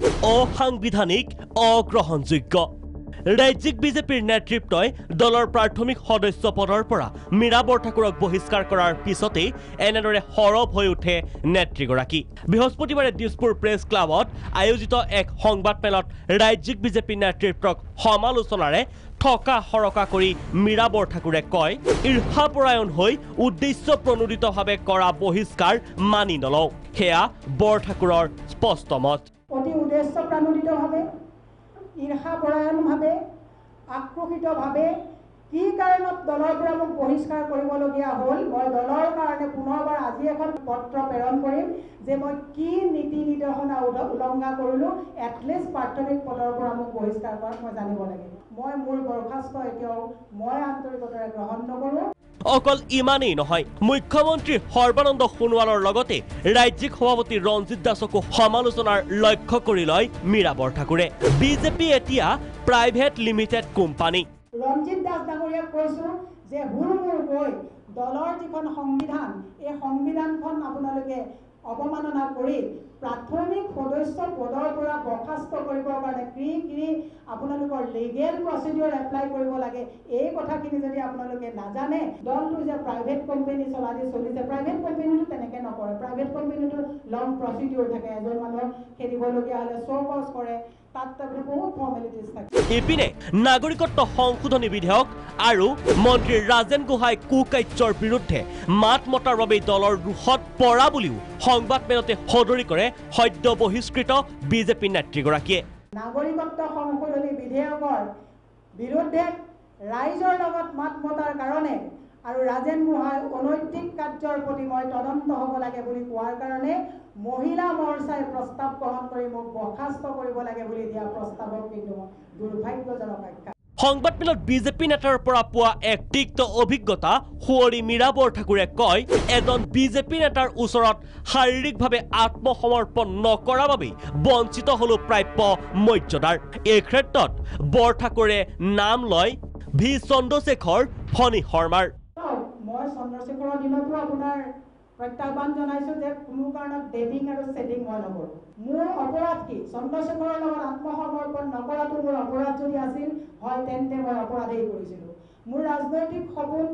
অসাংবিধানিক অগ্ৰহণযোগ্য ৰাজ্যিক বিজেপিৰ নেতৃত্বই দলৰ প্ৰাথমিক সদস্য পদৰ পৰা মীৰা বৰঠাকুৰক বহিষ্কাৰ কৰাৰ পিছতেই এনেদৰে সৰব হৈ উঠে নেত্ৰীগৰাকী বৃহস্পতিবাৰে দিছপুৰ প্ৰেছ ক্লাবত আয়োজিত এক সংবাদমেলত ৰাজ্যিক বিজেপি নেতৃত্বক সমালোচনাৰে ঠকা হৰকা কৰি মীৰা বৰঠাকুৰে কয় ঈৰ্ষাপৰায়ণ হৈ উদ্দেশ্য প্ৰণোদিতভাৱে কৰা বহিষ্কাৰ মানি নলওঁ সেয়া বৰঠাকুৰৰ স্পষ্ট মত অতি উদ্দেশ্য প্ৰণোদিতভাৱে ঈৰ্ষাপৰায়ণভাৱে আক্ৰোশিতভাৱে কি কাৰণত দলৰ পৰা মোক বহিষ্কাৰ কৰিবলগীয়া হ'ল মই দলৰ কাৰণে পুনৰবাৰ আজি এখন পত্ৰ প্ৰেৰণ কৰিম যে মই কি নীতি নিৰ্দেশনা উলংঘা কৰিলোঁ এটলিষ্ট প্ৰাথমিক পদৰ পৰা মোক বহিষ্কাৰ কৰাত মই জানিব লাগে মই মোৰ বৰখাস্ত এতিয়াও মই আন্তৰিকতাৰে গ্ৰহণ নকৰোঁ অকল ইমানেই নহয় মুখ্যমন্ত্ৰী সৰ্বানন্দ সোণোৱালৰ লগতে ৰাজ্যিক সভাপতি ৰঞ্জিত দাসকো সমালোচনাৰ লক্ষ্য কৰি লয় মীৰা বৰঠাকুৰে বিজেপি এতিয়া private limited company Ranjit Das ডাঙৰীয়াক কৈছোঁ যে হুৰমুৰ গৈ দলৰ যিখন সংবিধান এই সংবিধানখন আপোনালোকে অৱমাননা কৰি প্ৰাথমিক সদস্য পদৰ পৰা বৰখাস্ত কৰিবৰ কাৰণে কি আপোনালোকৰ লিগেল প্ৰচিডিউৰ এপ্লাই কৰিব লাগে এই কথাখিনি যদি আপোনালোকে নাজানে দলটো যে প্ৰাইভেট কোম্পানী চলিছে প্ৰাইভেট কোম্পানীটো তেনেকৈ নকৰে প্ৰাইভেট কোম্পানীটো লং প্ৰচিডিউৰ থাকে এজন মানুহক খেদিবলগীয়া হ'লে শ্ব'কজ কৰে ইপিনে নাগৰিকত্ব সংশোধনী বিধেয়ক আৰু মন্ত্ৰী ৰাজেন গোহাঁই কুকাৰ্যৰ বিৰুদ্ধে মাত মতাৰ বাবে দলৰ ৰোষত পৰা বুলিও সংবাদমেলতে সদৰি কৰে সদ্য বহিষ্কৃত বিজেপি নেত্ৰীগৰাকীয়ে নাগৰিকত্ব সংশোধনী বিধেয়কৰ বিৰুদ্ধে ৰাইজৰ লগত মাত মতাৰ কাৰণে আৰু ৰাজেন গোহাঁই অনৈতিক কাৰ্যৰ প্ৰতি মই তদন্ত হ'ব লাগে বুলি কোৱাৰ কাৰণে মহিলা মৰ্চাই প্ৰস্তাৱ গ্ৰহণ কৰি মোক বৰখাস্ত কৰিব লাগে বুলি দিয়া প্ৰস্তাৱক কিন্তু দুৰ্ভাগ্যজনক আখ্যা সংবাদমেলত বিজেপি নেতাৰ পৰা পোৱা এক তিক্ত অভিজ্ঞতা সুঁৱৰি মীৰা বৰঠাকুৰে কয় এজন বিজেপি নেতাৰ ওচৰত শাৰীৰিকভাৱে আত্মসমৰ্পণ নকৰা বাবেই বঞ্চিত হলো প্ৰাপ্য মৰ্যাদাৰ এই ক্ষেত্ৰত বৰঠাকুৰে নাম লয় ভি চন্দ্ৰশেখৰ ফণী শৰ্মাৰ মই চন্দ্ৰশেখৰৰ দিনতো আপোনাৰ প্ৰত্যাহ্বান জনাইছোঁ যে কোনো কাৰণত ডেটিং আৰু ছেটিং মই নকৰোঁ মোৰ অপৰাধ কি চন্দ্ৰশেখৰৰ লগত আত্মসমৰ্পণ নকৰাটো মোৰ অপৰাধ যদি আছিল হয় তেন্তে মই অপৰাধেই কৰিছিলোঁ মোৰ ৰাজনৈতিক সপোন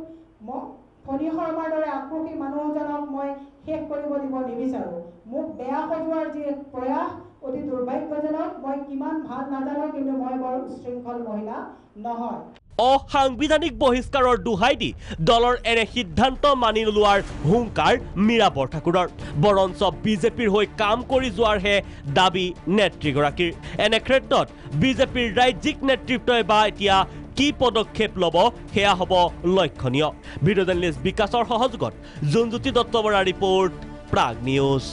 ফণী শৰ্মাৰ দৰে আক্ৰোশী মানুহজনক মই শেষ কৰিব দিব নিবিচাৰোঁ মোক বেয়া সজোৱাৰ যি প্ৰয়াস অতি দুৰ্ভাগ্যজনক মই কিমান ভাল নাজানো কিন্তু মই বৰ উশৃংখল মহিলা নহয় অসাংবিধানিক বহিষ্কাৰৰ দোহাই দি দলৰ এনে সিদ্ধান্ত মানি নোলোৱাৰ হুংকাৰ মীৰা বৰঠাকুৰৰ বৰঞ্চ বিজেপিৰ হৈ কাম কৰি যোৱাৰহে দাবী নেত্ৰীগৰাকীৰ এনে ক্ষেত্ৰত বিজেপিৰ ৰাজ্যিক নেতৃত্বই বা এতিয়া কি পদক্ষেপ ল'ব সেয়া হ'ব লক্ষণীয় ভিডিঅ' জাৰ্নেলিষ্ট বিকাশৰ সহযোগত জোনজ্যোতি দত্ত বৰাৰ ৰিপৰ্ট প্ৰাগ নিউজ